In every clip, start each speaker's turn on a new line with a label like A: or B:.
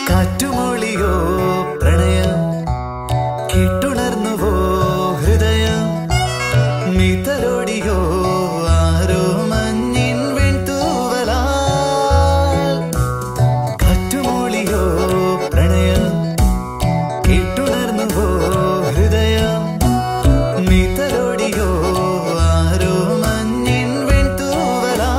A: കാറ്റുമൊളിയോ പ്രണയം കേട്ടുണർന്നുവോ ഹൃദയം മിതലോടിയോ ആരോ മഞ്ഞിൻ വെൺതൂവലാൽ കാറ്റുമൊളിയോ പ്രണയം കേട്ടുണർന്നുവോ ഹൃദയം മിതലോടിയോ ആരോ മഞ്ഞിൻ വെൺതൂവലാൽ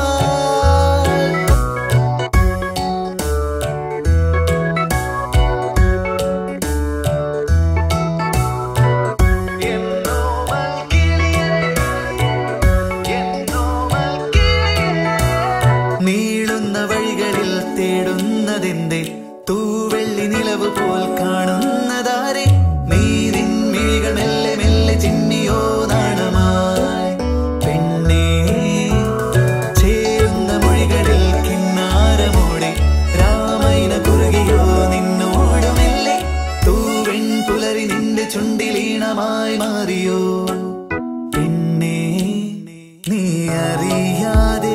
A: നീളുന്ന വഴികളിൽ തേടുന്നതെന്തേ തൂവെള്ളി നിലവ് പോൽ കാണുന്നതാരെ നീരിൻ മിഴികൾ മെല്ലെ മെല്ലെ ചിന്നിയോ നാണമായി പെണ്ണേ ചേരുന്ന മൊഴികളിൽ കിന്നാരമോടെ രാമൈന കുറുകിയോ നിന്നോട് മെല്ലെ തൂവെൺ പുലരി നിന്റെ ചുണ്ടിലീണമായി മാറിയോ പെണ്ണേ നീ അറിയാതെ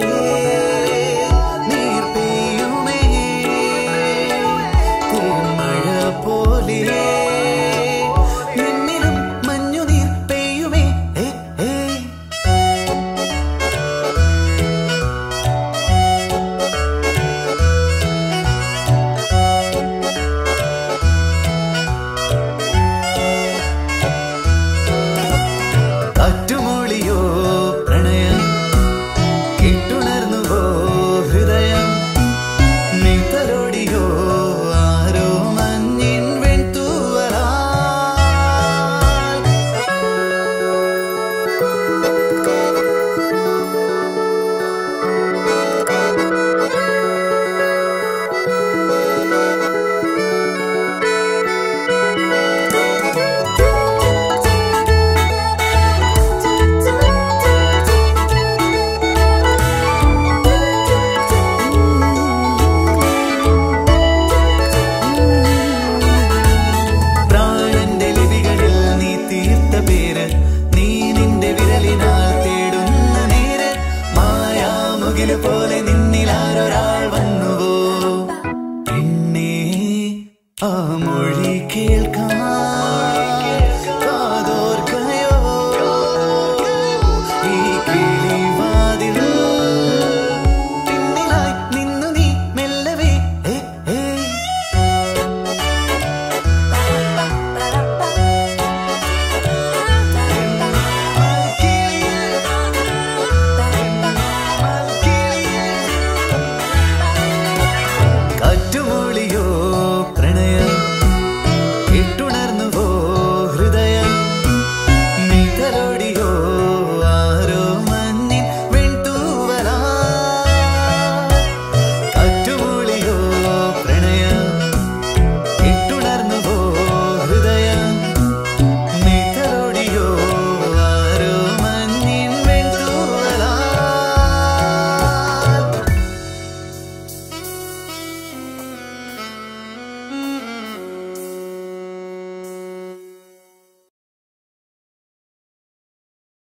A: കാറ്റുമൊളിയോ പ്രണയം കേട്ടുണർന്നുവോ ഹൃദയം മിതലോടിയോ ആരോ മഞ്ഞിൻ വെൺതൂവലാൽ പ്രാണന്റെ ലിപികളിൽ നീ തീർത്ത പേര് നീ നിന്റെ വിരലിനാൽ തേടുന്ന നേര് മായാമുകില് പോലെ നിന്നിലാരൊരാൾ വന്നുവോ പെണ്ണേ ആ മൊഴി കേൾക്കാൻ